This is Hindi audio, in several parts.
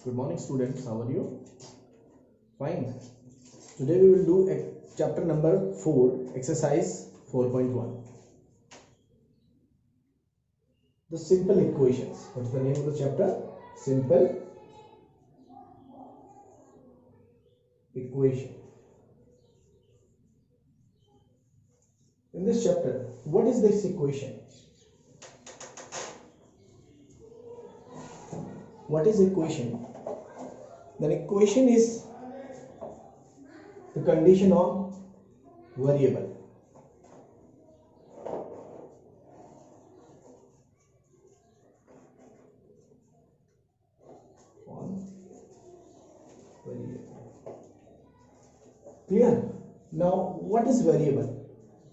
Good morning, students. How are you? Fine. Today we will do chapter number 4, exercise 4.1. The simple equations. What's the name of the chapter? Simple equation. In this chapter, what is this equation? What is equation? The equation is the condition of variable. On variable. Clear? Now, what is variable?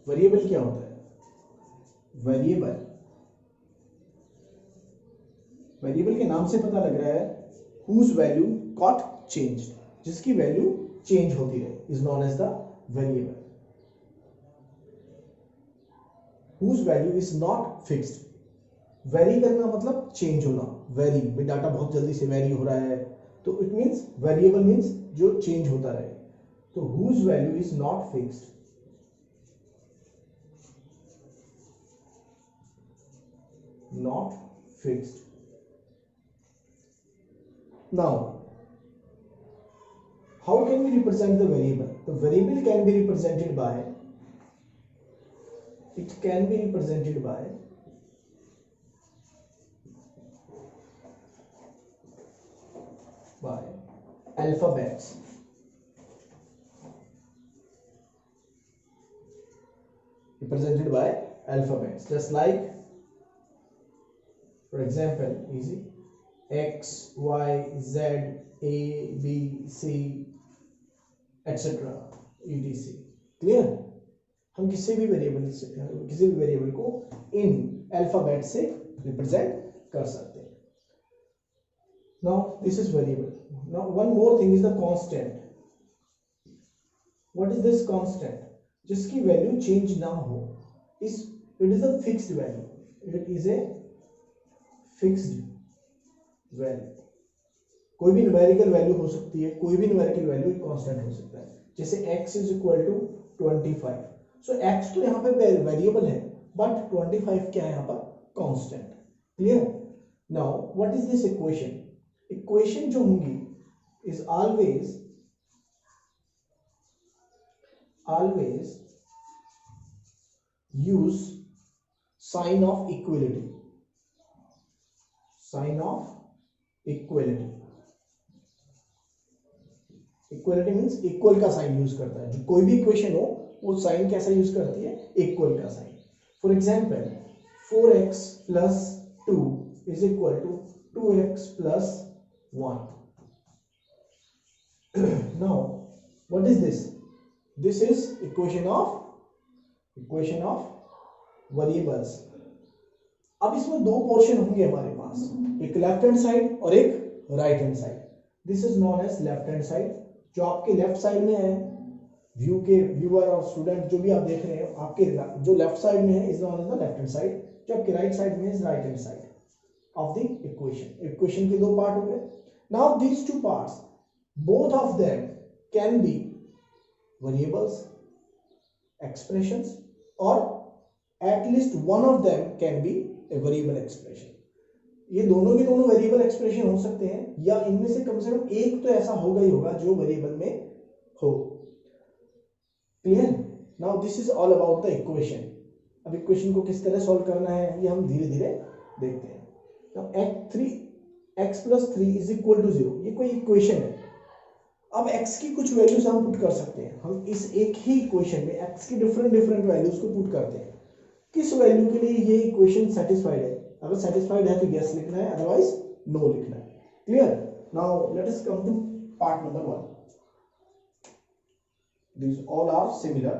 Variable क्या होता है? वेरिएबल के नाम से पता लग रहा है whose value got changed, जिसकी वैल्यू चेंज होती रहे, is known as the variable. Whose value is not fixed. Very करना मतलब चेंज होना. वेरी डाटा बहुत जल्दी से वेरी हो रहा है तो इट मींस वेरिएबल मींस जो चेंज होता रहे. तो whose value is not fixed. Not fixed. Now, how can we represent the variable? The variable can be represented by, alphabets. Represented by alphabets. Just like, for example, easy. X, Y, Z, A, B, C, etc. etc. Clear? हम किसी भी वेरिएबल को इन अल्फाबेट से रिप्रेजेंट कर सकते हैं. Now this is variable. Now one more thing is the constant. What is this constant? जिसकी वैल्यू चेंज ना हो. It is a fixed value. It is a fixed value. कोई भी न्यूमेरिकल वैल्यू हो सकती है, कोई भी न्यूमेरिकल वैल्यू एक कांस्टेंट हो सकता है. जैसे x is equal to 25. So x तो यहाँ पे वेरिएबल है बट 25 क्या है यहाँ पर? Constant. Clear? Now what is this equation? Equation जो होंगी is always use sign of equality. Sign of equality. Equality means equal का साइन यूज करता है. जो कोई भी इक्वेशन हो वो साइन कैसा यूज करती है? इक्वल का sign. For example 4x plus 2 is equal to 2x plus 1. Now what is this? This is equation of variables. अब इसमें दो पोर्शन होंगे हमारे पास, एक लेफ्ट हैंड साइड और एक right hand side. This is known as left hand side. जो आपके लेफ्ट साइड में है, व्यूअर और स्टूडेंट जो भी आप देख रहे हैं, आपके जो लेफ्ट साइड में है is known as the left hand side. जो आपके राइट साइड में is right hand side of the equation. Equation के दो पार्ट हो गए. Now these two parts, both of them can be variables, expressions, और at least one of them can be a variable expression. ये दोनों के दोनों वेरिएबल एक्सप्रेशन हो सकते हैं, या इनमें से कम एक तो ऐसा होगा ही होगा जो वेरिएबल में हो. Clear? Now this is all about the equation. अब इक्वेशन को किस तरह सॉल्व करना है ये हम धीरे धीरे देखते हैं. Now x plus 3 is equal to 0. ये कोई इक्वेशन है. अब x की कुछ वैल्यूज हम पुट कर सकते हैं. हम इस एक ही इक्वेशन में x की डिफरेंट वैल्यूज को पुट करते हैं. किस वैल्यू के लिए ये इक्वेशन सेटिस्फाइड है? अगर सेटिस्फाइड है तो यस लिखना है, अदरवाइज नो लिखना है. Clear? Now let us come to part number 1. These all are similar.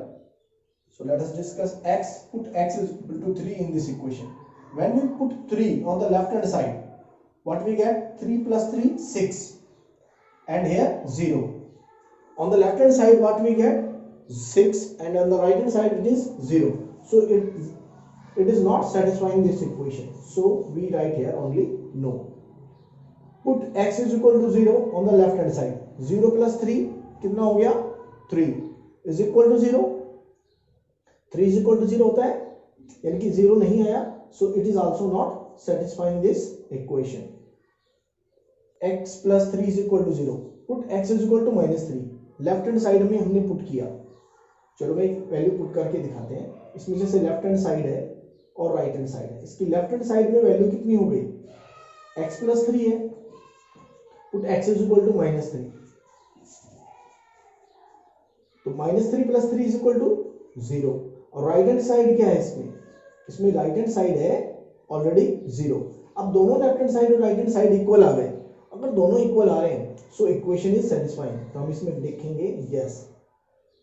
So let us discuss x. Put x is equal to 3 in this equation. When we put 3 on the left hand side, what we get? 3 plus 3, 6. And here 0. On the left hand side what we get? 6, and on the right hand side it is 0. So it is not satisfying this equation, so we write here only no. Put x is equal to 0 on the left hand side. 0 plus 3 कितना हो गया 3 is equal to 0. 3 is equal to 0 होता है, यानी कि 0 नहीं आया, so it is also not satisfying this equation. x plus 3 is equal to 0. Put x is equal to -3. Left hand side में हमने पुट किया. चलो मैं एक वैल्यू पुट करके दिखाते हैं. इसमें जैसे लेफ्ट हैंड साइड है और राइट हैंड साइड है. इसकी लेफ्ट हैंड साइड में वैल्यू कितनी हो गई x प्लस 3 है. Put x is equal to -3. तो -3 प्लस 3 इज इक्वल टू 0. और राइट हैंड साइड क्या है इसमें राइट हैंड साइड है ऑलरेडी 0. अब दोनों लेफ्ट हैंड साइड और राइट हैंड साइड इक्वल आ गए. अगर दोनों इक्वल आ रहे हैं सो इक्वेशन इज सेटिस्फाइंग. तो हम इसमें लिखेंगे यस.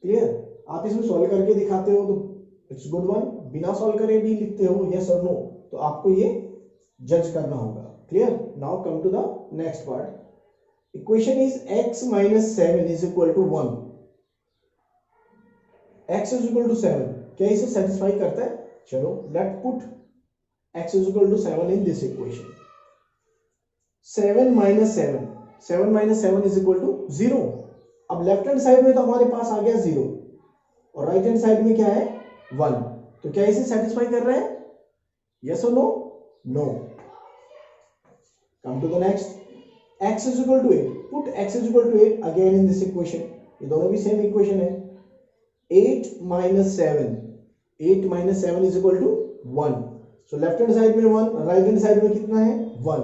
क्लियर. आप इसमें सॉल्व करके दिखाते हो तो इट्स गुड वन. बिना सॉल्व करे भी लिखते हो यस और नो, तो आपको ये जज करना होगा. Clear. Now come to the next part. Equation is x minus 7 is equal to 1. x is equal to 7 क्या इसे सेटिस्फाई करता है? चलो let put x is equal to 7 in this equation. 7 minus 7 is equal to 0. अब लेफ्ट हैंड साइड में तो हमारे पास आ गया 0 और राइट हैंड साइड में क्या है 1. तो क्या इसे सेटिस्फाई कर रहे हैं? यस और no? No. Come to the next. x is equal to 8. Put x is equal to 8 again in this equation. ये दोनों भी सेम इक्वेशन है. 8 minus 7 is equal to 1. So left hand side में 1, राइट हैंड साइड में कितना है 1.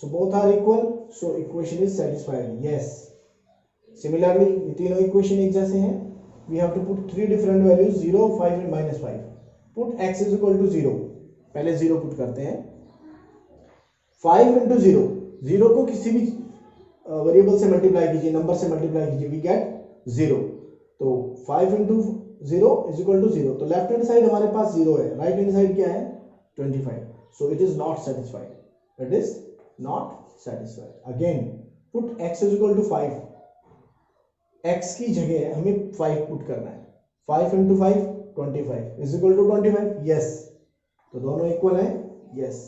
So both are equal, so equation is satisfied. Yes. Similarly ये तीनों इक्वेशन एक जैसे हैं. We have to put 3 different values 0, 5 and -5. Put x is equal to 0. पहले 0 पुट करते हैं. 5 इंटू 0, 0 को किसी भी वेरिएबल से मल्टीप्लाई कीजिए, नंबर से मल्टीप्लाई कीजिए, वी गेट 0. तो 5 इंटू 0 इज इक्वल टू 0. तो लेफ्ट हैंड साइड हमारे पास 0 है, राइट हैंड साइड क्या है 25. So it is not satisfied. It is not satisfied. Again put x is equal to 5. x की जगह हमें 5 पुट करना है. 5 into 5 25 is equal to 25. Yes. तो दोनों इक्वल है. Yes.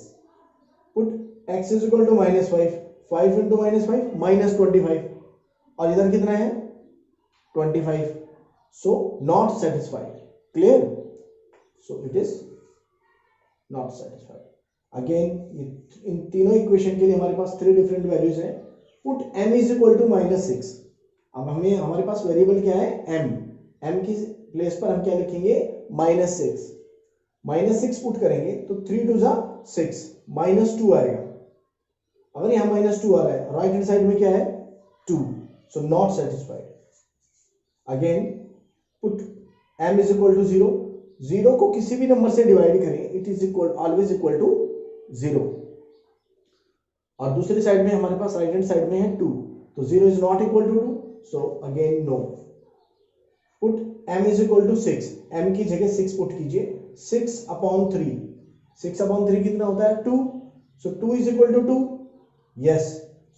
Put x is equal to -5. 5 into -5 -25. और इधर कितना है 25. So not satisfied. Clear. So it is not satisfied. Again इन तीनों इक्वेशन के लिए हमारे पास 3 डिफरेंट वैल्यूज हैं. Put m is equal to -6. अब हमारे पास वेरिएबल क्या है m की प्लेस पर हम क्या लिखेंगे -6. -6 पुट करेंगे तो 3 2 जा 6, -2 आएगा. अगर यहाँ -2 आ रहा है, राइट हैंड साइड में क्या है 2. So not satisfied. Again put m is equal to 0. 0 को किसी भी नंबर से डिवाइड करें, it is equal always equal to 0. और दूसरी साइड में हमारे पास राइट हैंड साइड में है 2. तो 0 is not equal to 2. So again no. Put m is equal to 6. m की जगह 6 पुट कीजिए. 6 अपॉन 3. 6 अपॉन 3 कितना होता है 2. सो 2 इज इक्वल टू 2. यस.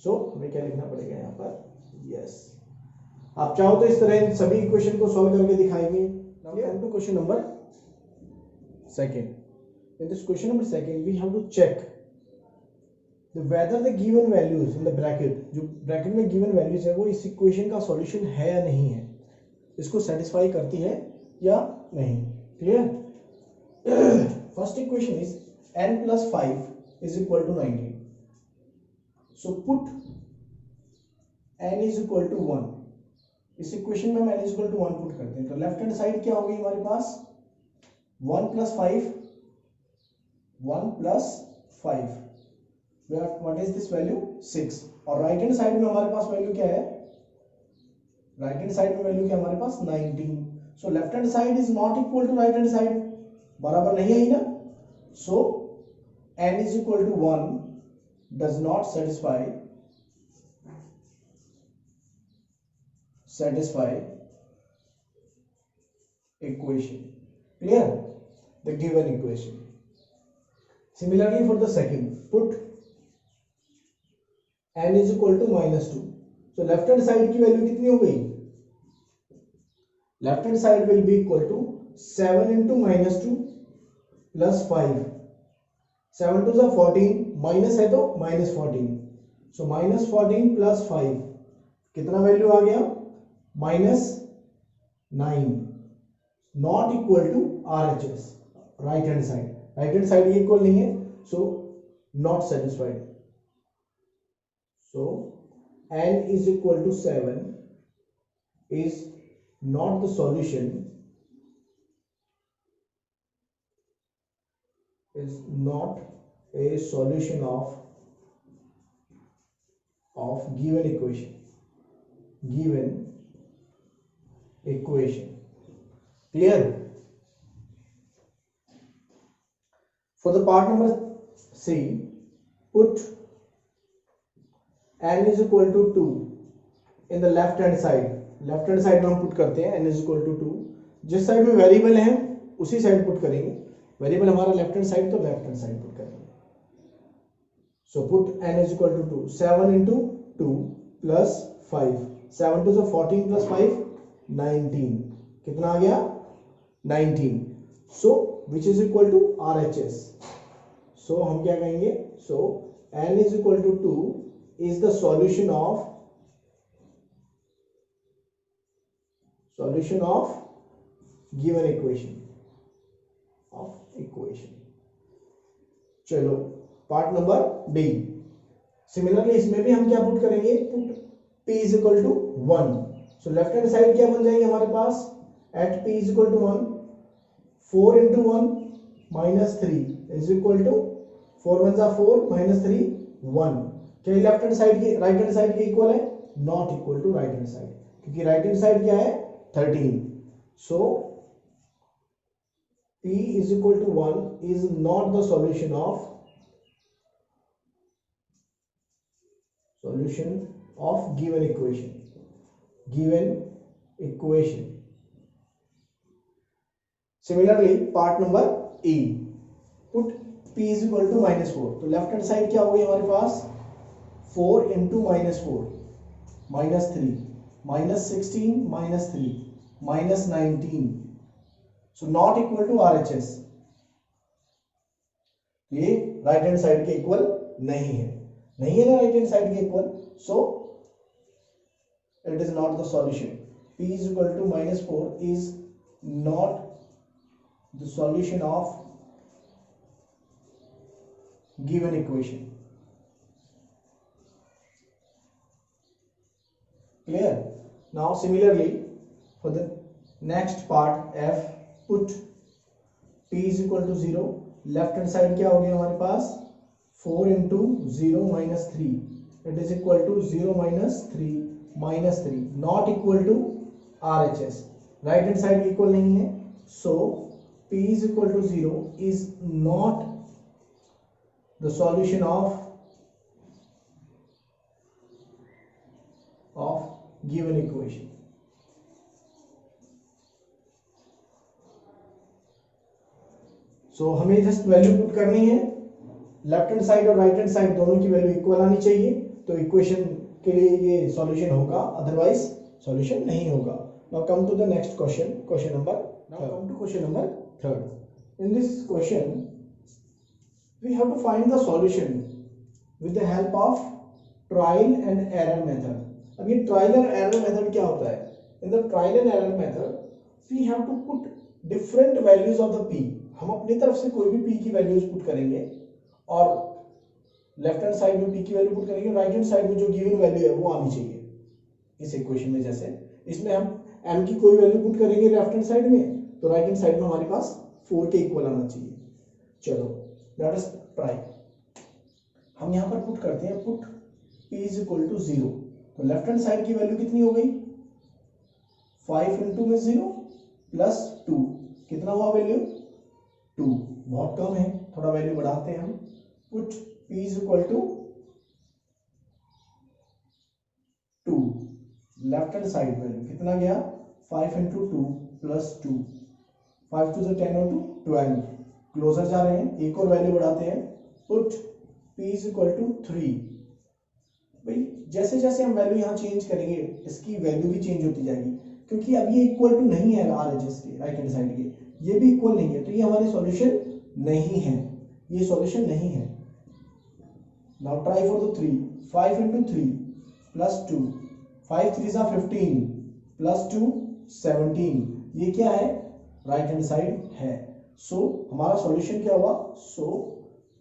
सो हमें क्या लिखना पड़ेगा यहाँ पर यस. आप चाहो तो इस तरह इन सभी इक्वेशन को सॉल्व करके दिखाएंगे. Now question number second. In this question number second, we have to check whether the given values in the bracket, जो ब्रैकेट में given values है वो इस इक्वेशन का सॉल्यूशन है या नहीं है, इसको सेटिस्फाई करती है या नहीं. Clear. First equation is n plus 5 is equal to 19. So put n is equal to 1. इस इक्वेशन में हम n is equal to 1 put करते हैं. तो लेफ्ट हैंड साइड क्या होगी हमारे पास 1 plus 5. 1 plus 5. What is this value 6. और राइट हैंड साइड में हमारे पास वैल्यू क्या है, राइट हैंड साइड में वैल्यू क्या हमारे पास 19. So left hand side is not equal to right hand side. बराबर नहीं है ना. So n is equal to 1 does not satisfy equation. Clear. The given equation. Similarly for the second, put n is equal to -2. So left hand side की वैल्यू कितनी हो गई, left hand side will be equal to 7 into -2 plus 5. 7 to 14, minus है तो -14. सो -14 + 5 कितना वैल्यू आ गया, -9, not equal to RHS, right hand side ये इक्वल नहीं है, so not satisfied. So n is equal to 7 is not the solution, is not a solution of given equation. Clear? For the part number C, put n is equal to 2 in the left hand side में हम पुट करते हैं n is equal to 2. जिस साइड में वेरिएबल है उसी साइड पुट करेंगे. वेरिएबल हमारा लेफ्ट हैंड साइड, तो लेफ्ट हैंड साइड पुट करेंगे. So put n is equal to 2, 7 into 2 plus 5, 7 to 14 plus 5 19, कितना आ गया 19. So which is equal to RHS. So हम क्या कहेंगे, so n is equal to 2 is the solution of given equation. चलो पार्ट नंबर डी. सिमिलरली इसमें भी हम क्या पुट करेंगे, put p is equal to 1. So left hand side क्या बन जाएगी हमारे पास, at p is equal to 1, 4 into 1 minus 3 is equal to 4 1 जा 4 minus 3 1. क्या लेफ्ट हैंड साइड की राइट हैंड साइड के इक्वल है, not equal to right hand side, क्योंकि राइट हैंड साइड क्या है 13. सो p is equal to 1 is not the solution of given equation. Similarly part number E, put p is equal to -4. तो लेफ्ट हैंड साइड क्या हो गई हमारे पास, 4 into -4 -3 -16 -3 -19. So not equal to RHS. ये राइट हैंड साइड के इक्वल नहीं है ना राइट हैंड साइड के equal. So it is not the solution. p is equal to -4 is not the solution of given equation. Clear? Now similarly for the next part F, put p is equal to 0. Left hand side क्या हो गया हमारे पास, 4 into 0 minus 3 it is equal to 0 minus 3 minus 3, not equal to RHS. Right hand side equal नहीं है. सो p is equal to 0 is not the solution of given equation. सो हमें जस्ट वैल्यू पुट करनी है, लेफ्ट हैंड साइड और राइट हैंड साइड दोनों की वैल्यू इक्वल आनी चाहिए, तो इक्वेशन के लिए ये सॉल्यूशन होगा, अदरवाइज सॉल्यूशन नहीं होगा. Now come to the next question number third. In this question we have to find the solution with the help of trial and error method. अब ये ट्रायल एंड एरर मेथड क्या होता है, in the trial and error method we have to put different values of the p. हम अपनी तरफ से कोई भी p की वैल्यूज पुट करेंगे और लेफ्ट हैंड साइड में p की वैल्यू पुट करेंगे, राइट हैंड साइड में जो गिवन वैल्यू है वो आनी चाहिए इस इक्वेशन में. जैसे इसमें हम m की कोई वैल्यू पुट करेंगे लेफ्ट हैंड साइड में, तो राइट हैंड साइड में हमारे पास 4 के इक्वल आना चाहिए. चलो लेट अस ट्राई. हम यहाँ पर पुट करते हैं, put p is equal to 0. तो लेफ्ट हैंड साइड की वैल्यू कितनी हो गई, 5 into में 0 प्लस 2, कितना हुआ वैल्यू 2. बहुत कम है, थोड़ा वैल्यू बढ़ाते हैं हम. Put p is equal to 2. Left hand side value कितना गया, 5 into 2 प्लस 2, 5 to the 10 और 2 12. क्लोजर जा रहे हैं, एक और वैल्यू बढ़ाते हैं. Put p is equal to 3. भाई जैसे जैसे हम वैल्यू यहाँ चेंज करेंगे इसकी वैल्यू भी चेंज होती जाएगी, क्योंकि अब ये इक्वल टू नहीं है RHS के राइट हैंड साइड के, ये भी इक्वल नहीं है, तो ये हमारे सॉल्यूशन नहीं है, ये सॉल्यूशन नहीं है. Now try for the 3. 5 into 3 plus 2, 5 3 सा 15 प्लस 2 17, ये क्या है, राइट हैंड साइड है। सो हमारा सॉल्यूशन क्या हुआ, so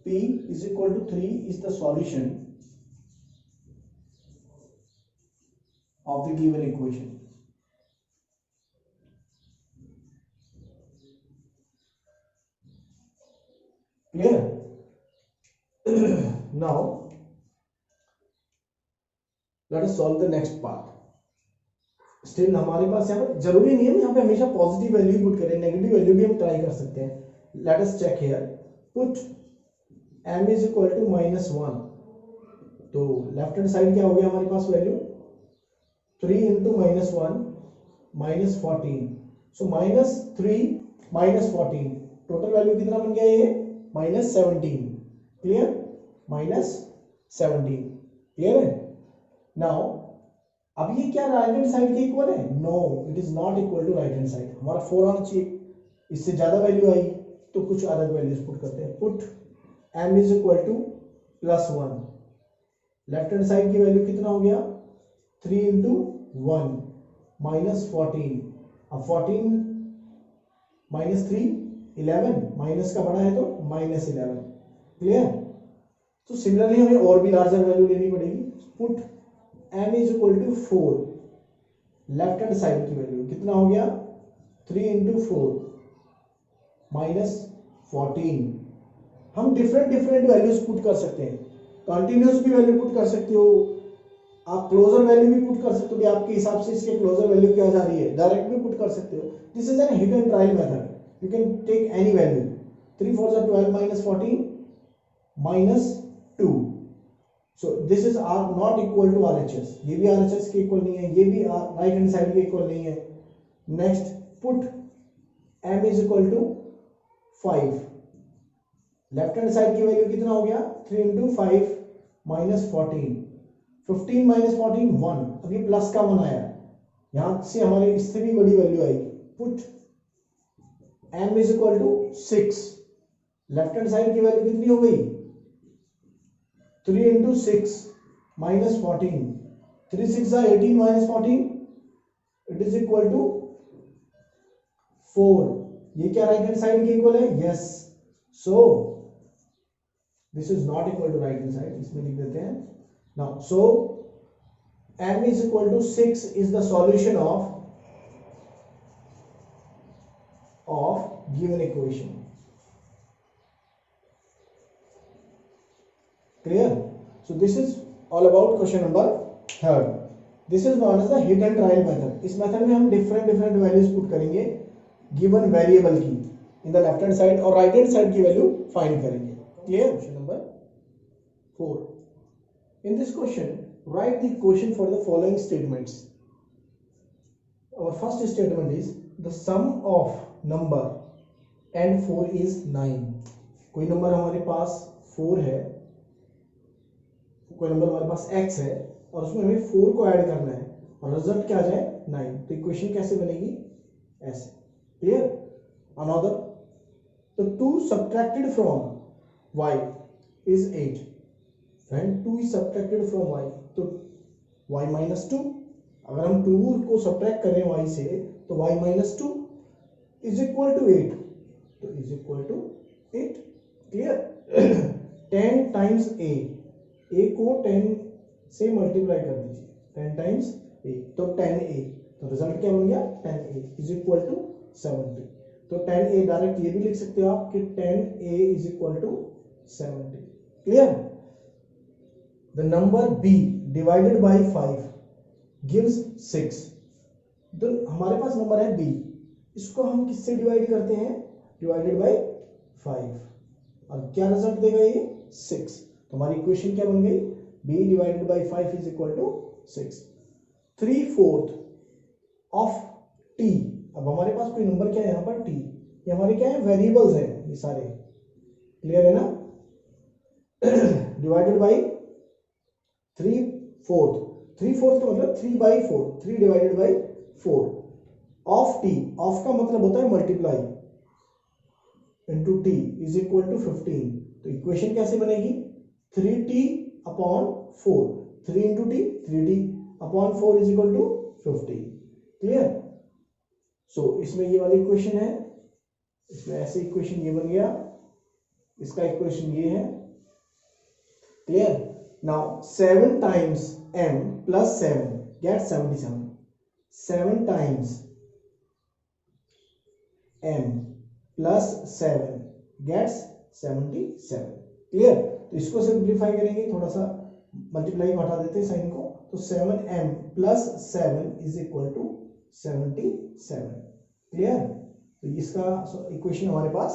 P is equal to 3 is the solution of the given equation. Clear? Now let us solve the next part. Still हमारे पास यहाँ पर जरूरी नहीं है यहाँ पे हमेशा पॉजिटिव वैल्यू पुट करें, नेगेटिव वैल्यू भी हम ट्राई कर सकते हैं। Let us check here, put m is equal to -1, तो लेफ्ट हैंड साइड क्या हो गया हमारे पास value, 3 into -1 -14, so -3 -14 total value कितना बन गया ये, -17। क्लियर? -17। क्लियर है? नाउ अब ये क्या राइट हैंड साइड के इक्वल है, no it is not equal to right hand side. हमारा 4 आना चाहिए, इससे ज्यादा वैल्यू आई तो कुछ अलग वैल्यूज पुट करते हैं। Put m is equal to +1, left hand side की वैल्यू कितना हो गया, 3 इंटू 1 -14, अब 14 -3 11, माइनस का बड़ा है तो -11। क्लियर? तो सिमिलरली हमें और भी लार्जर वैल्यू लेनी पड़ेगी। Put m is equal to 4, left hand side की वैल्यू कितना हो गया, 3 इंटू 4 -14। हम डिफरेंट वैल्यूज पुट कर सकते हैं, कंटिन्यूस भी वैल्यू पुट कर सकते हो, आप क्लोजर वैल्यू भी पुट कर सकते हो कि आपके हिसाब से इसके क्लोजर वैल्यू क्या जा रही है, डायरेक्ट भी पुट कर सकते हो। This is an hit and trial method, you can take any value, 3 4 are 12 -14 -2, so this is r not equal to RHS, ये भी RHS के इक्वल नहीं है, ये भी राइट हैंड साइड के इक्वल नहीं है। Next put m is equal to 5, left hand side की वैल्यू कितना हो गया, 3 इंटू 5 -14, 15 -14 1, अभी प्लस का 1 आया, यहां से हमारे इससे भी बड़ी वैल्यू आएगी। Put m is equal to 6, left hand side की वैल्यू कितनी हो गई, 3 into 6 -14, 3 6 18 -14, it is equal to 4। ये क्या राइट हैंड साइड के इक्वल है, yes, so this is not equal to right hand side, इसमें लिख देते हैं। Now so m is equal to 6 is the solution of given equation. Clear? So this is all about question number 3rd. This is known as the hit and trial method. इस मेथड में हम different values put करेंगे given variable की in the left hand side और right hand side की value find करेंगे। Clear? Question number 4. In this question, write the equation for the following statements. Our first statement is the sum of number and 4 is 9। कोई नंबर हमारे पास 4 है, कोई नंबर हमारे पास x है और उसमें हमें 4 को ऐड करना है और रिजल्ट क्या आ जाए 9, तो इक्वेशन कैसे बनेगी, ऐसे। क्लियर? अनदर, तो 2 subtracted from y is 8, when 2 is subtracted from y तो y -2, अगर हम 2 को सब्ट्रैक्ट करें y से तो y -2 इज इक्वल टू 8, तो is equal to 8। Clear? 10 times a को 10 से मल्टीप्लाई कर दीजिए, 10 टाइम्स a तो 10a, तो रिजल्ट क्या बन गया 10a इज इक्वल टू 70। तो 10a डायरेक्ट ये भी लिख सकते हो आप कि 10a is equal to 70। Clear? The number b divided by 5 gives 6। तो हमारे पास नंबर है b, इसको हम किससे डिवाइड करते हैं, डिवाइडेड बाय 5, और क्या रिजल्ट देगा ये 6। तो हमारी इक्वेशन क्या बन गई, b divided by 5 is equal to 6। 3/4 of t, अब हमारे पास कोई नंबर क्या है यहाँ पर t, ये हमारे क्या है वेरिएबल्स हैं ये सारे। क्लियर है ना? डिवाइडेड बाय 3/4, 3/4 का मतलब 3/4, 3 divided by 4 of t, of का मतलब होता है multiply, into t is equal to 15। तो इक्वेशन कैसे बनेगी, 3t/4, 3 into t 3t upon 4 is equal to 50। Clear. So इसमें ये वाली इक्वेशन है, इसमें ऐसे इक्वेशन ये बन गया, इसका इक्वेशन ये है। Clear. Now 7 times m plus 7 get 77। 7 times m plus 7 gets 77। Clear. तो इसको सिंप्लीफाई करेंगे, थोड़ा सा मल्टीप्लाई को हटा देते हैं साइन को, तो 7m plus 7 is equal to 77। Clear. तो इसका इक्वेशन हमारे पास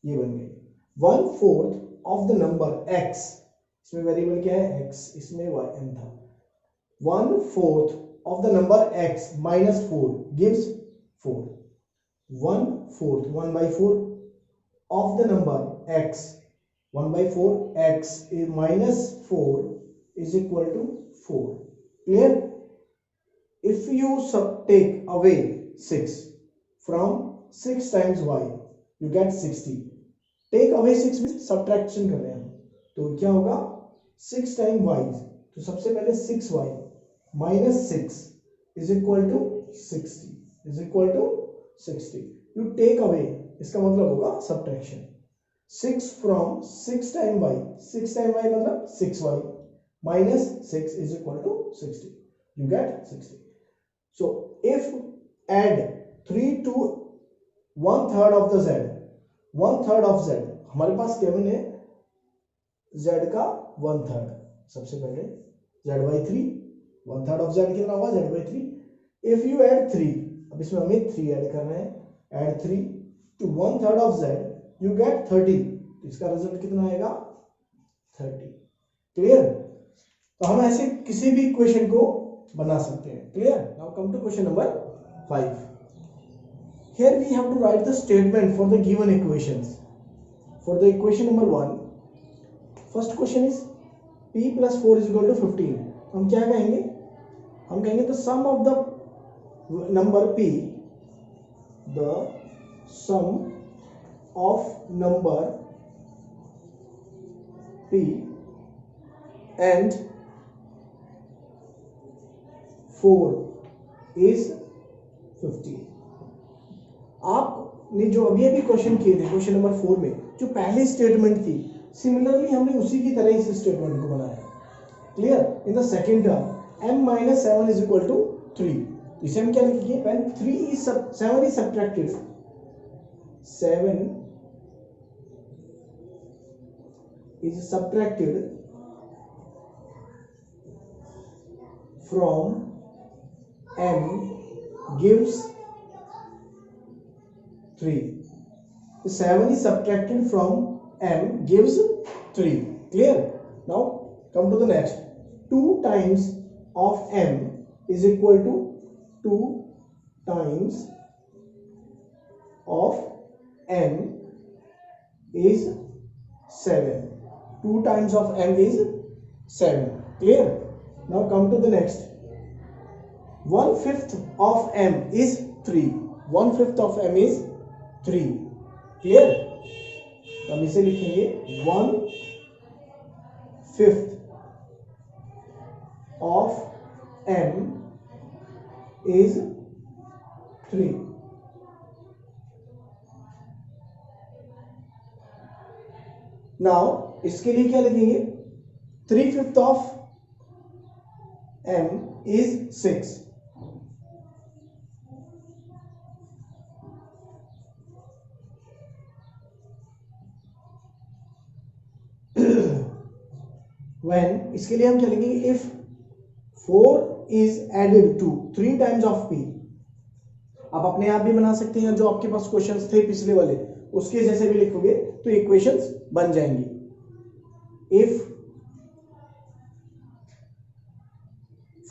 ये बन गई। 1/4 ऑफ द नंबर x, इसमें वेरिएबल क्या है x, इसमें m था। 1/4 of the number x minus 4 gives 4। 1/4 1/4 of the number x, 1/4 x minus 4 is equal to 4. Clear? If you take away 6 from 6 times y, you get 60. Take away 6 means subtraction कर रहे हैं हम, तो क्या होगा 6 टाइम y, तो सबसे पहले 6y minus 6 is equal to 60 is equal to 60. You take away, इसका मतलब होगा subtraction. 6 from 6 time y, 6 time y मतलब 6y minus 6 is equal to 60. You get 60. So if add 3 to 1/3 of the z, 1/3 of z, हमारे पास केवल है z का 1/3। सबसे पहले z by 3, 1/3 of z कितना होगा z by 3। If you add 3, अब इसमें हमें 3 ऐड करना है, add 3 to 1/3 of z, you get 30। तो इसका रिजल्ट कितना आएगा 30। क्लियर। तो हम ऐसे किसी भी इक्वेशन को बना सकते हैं। Clear. Now come to question number 5। Here we have to write the statement for the given equations. For the equation number 1, first question is p plus 4 is equal to 15. हम क्या कहेंगे, हम कहेंगे the sum of the number p, the sum of number p and 4 is 50. आपने जो अभी अभी क्वेश्चन किए थे क्वेश्चन नंबर 4 में जो पहली स्टेटमेंट थी, सिमिलरली हमने उसी की तरह इस स्टेटमेंट को बनाया। Clear. In the second term m minus 7 is equal to 3, इसे हम क्या लिखेंगे, when 7 is subtracted, 7 is subtracted from m gives 3. 7 is subtracted from m gives 3. Clear. Now come to the next. 2 times of m is equal to 2 times of m is 7. 2 times of m is 7. Clear. Now come to the next. 1/5 of m is 3. 1/5 of m is 3. Clear. तो हम इसे लिखेंगे 1/5 of m is 3. Now इसके लिए क्या लिखेंगे, 3/5 of m is 6. When इसके लिए हम चलेंगे if 4 is added to 3 times of p, आप अपने आप भी बना सकते हैं, जो आपके पास क्वेश्चंस थे पिछले वाले उसके जैसे भी लिखोगे तो इक्वेशंस बन जाएंगी। if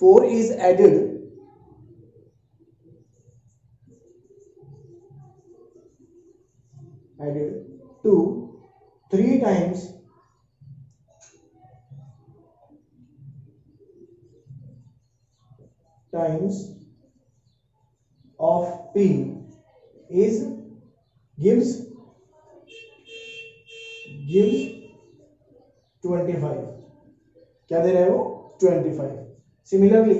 4 is added to 3 times of p is gives 25। क्या दे रहे हैं वो 25. Similarly,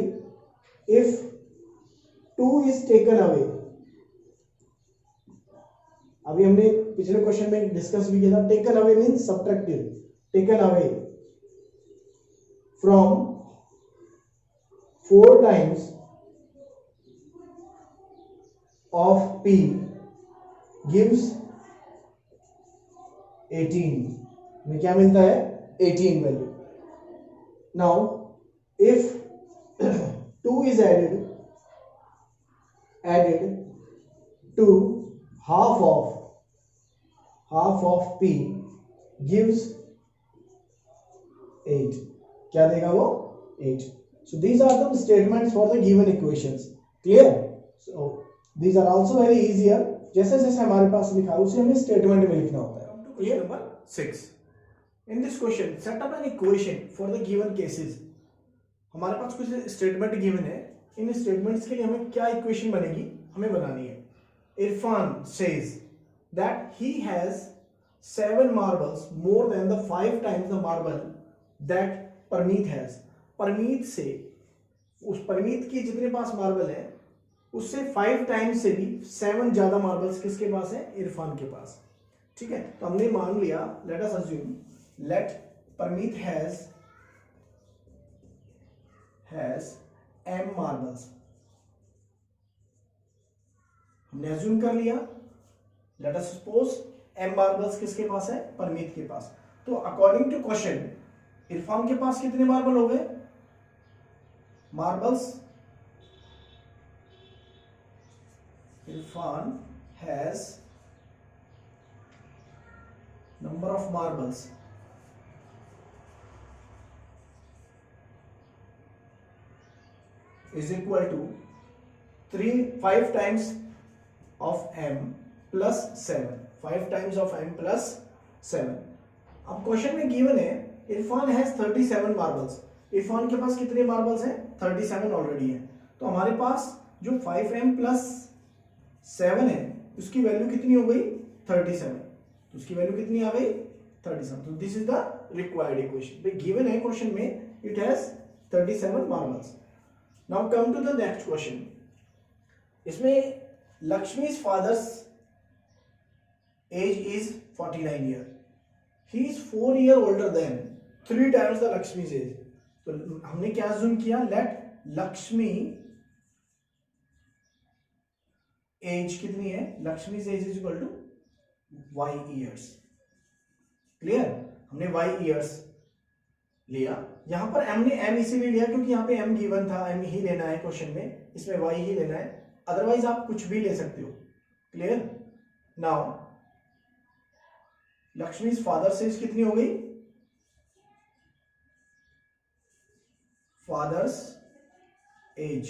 if 2 is taken away, अभी हमने पिछले क्वेश्चन में डिस्कस भी किया था, taken away means subtractive, taken away from 4 times of p gives 18, में क्या मिलता है 18 value. Now if 2 is added to half of p gives 8, क्या देगा वो 8. So these are the statements for the given equations. Clear? So these are also very easier. जैसे जैसे हमारे पास लिखा है उसे हमें स्टेटमेंट में लिखना होता है. Question number 6. In this question, set up an equation for the given cases. हमारे पास कुछ स्टेटमेंट गिवन है. इन स्टेटमेंट्स के लिए हमें क्या इक्वेशन बनेगी, हमें बनानी है. Irfan says that he has 7 marbles more than the 5 times the marble that Parmeet has. Parmeet से, उस परमीत की जितने पास मार्बल है उससे 5 टाइम्स से भी 7 ज्यादा मार्बल्स किसके पास है, इरफान के पास. ठीक है, तो हमने मान लिया, let us assume let Parmeet has m marbles. हमने अज्यूम कर लिया, let us suppose m marbles किसके पास है, परमीत के पास. तो अकॉर्डिंग टू क्वेश्चन इरफान के पास कितने मार्बल हो गए, marbles Irfan has number of marbles is equal to 5 times of m plus 7. 5 times of m plus 7. अब क्वेश्चन में गिवन है इरफान हैज 37 मार्बल्स. इरफान के पास कितने मार्बल्स हैं, 37 ऑलरेडी है. तो हमारे पास जो 5m plus 7 है उसकी वैल्यू कितनी हो गई, 37. तो उसकी वैल्यू कितनी आ गई, 37. तो this is the required equation. Given है क्वेश्चन में it has 37 marbles. Now come to the next question. इसमें Lakshmi's father's age is 49 year. He is 4 year older than 3 times the Lakshmi's age. तो हमने क्या अज्यूम किया, लेट लक्ष्मी एज कितनी है, Lakshmi's age is equal to y years. Clear, हमने y ईयर्स लिया. यहां पर m ने m इसीलिए लिया क्योंकि यहां पे m गिवन था, m ही लेना है क्वेश्चन में, इसमें y ही लेना है. अदरवाइज आप कुछ भी ले सकते हो. क्लियर. नाउ लक्ष्मी's फादर्स एज कितनी हो गई, फादर्स एज,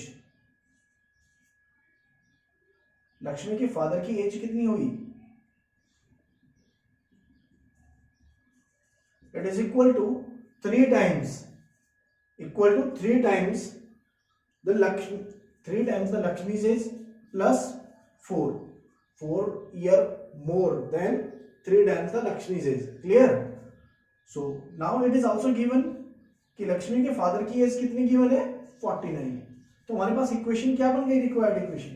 लक्ष्मी के फादर की एज कितनी हुई, it is equal to 3 times the Lakshmi's age plus 4 year more than 3 times the Lakshmi's age. Clear. So now it is also given कि लक्ष्मी के फादर की एज कितनी गिवन है, 49. तो हमारे पास इक्वेशन क्या बन गई, required equation.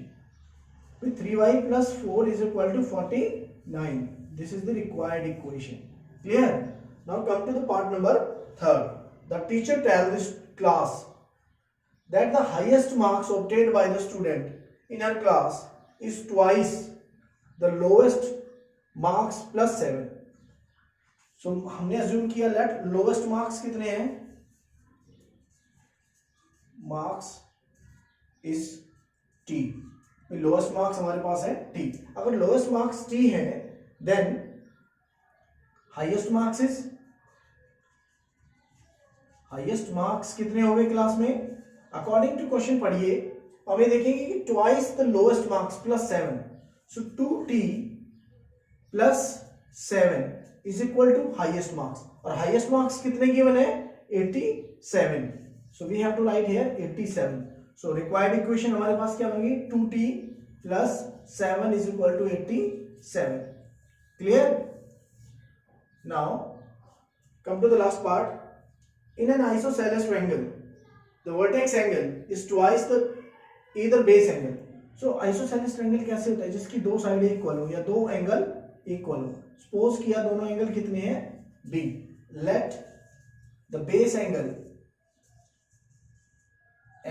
3y plus 4 is equal to 49. This is the required equation. Clear? Now come to the part number 3rd. The teacher tells this class that the highest marks obtained by the student in her class is twice the lowest marks plus 7. So हमने assume किया let lowest marks कितने हैं, marks is t. Lowest marks हमारे पास है t. अगर लोएस्ट मार्क्स t है देन हाईएस्ट मार्क्स कितने हो गए क्लास में, अकॉर्डिंग टू क्वेश्चन पढ़िए. हमें देखेंगे कि twice the lowest marks plus 7. So 2t plus 7 is equal to highest marks. और हाईएस्ट मार्क्स कितने गिवन है, 87. So we have to write here 87. सो रिक्वायर्ड इक्वेशन हमारे पास क्या बनेगी, 2t plus 7 is equal to 87. Clear. Now come to the last part. In an isosceles triangle the vertex angle is twice the either base angle. So isosceles triangle कैसे होता है, जिसकी दो साइड इक्वल हो या दो एंगल इक्वल हो. सपोज किया दोनों एंगल कितने हैं, b. Let the base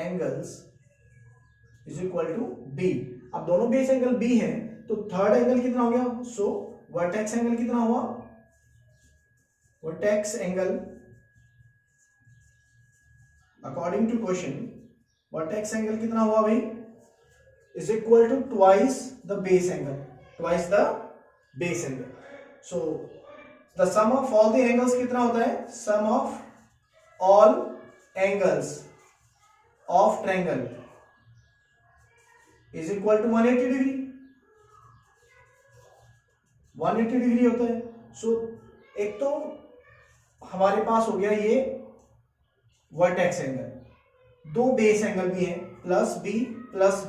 angles is equal to b. अब दोनों बेस एंगल b हैं तो थर्ड एंगल कितना हो गया, सो वर्टेक्स एंगल कितना हुआ, vertex angle according to question vertex angle कितना हुआ भाई, is equal to twice the base angle, twice the base angle. So the sum of all the angles कितना होता है, sum of all angles of triangle is equal to 180 degree. 180 degree होता है. सो एक तो हमारे पास हो गया ये वर्टेक्स एंगल, दो बेस एंगल भी हैं, plus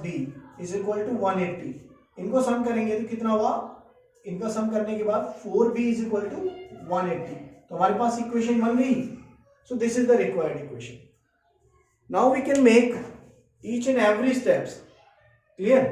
b is equal to 180. इनको सम करेंगे तो कितना हुआ, इनका सम करने के बाद 4b इज इक्वल टू 180. तो हमारे पास इक्वेशन बन गई. So this is the required equation. Now we can make each and every steps. Clear.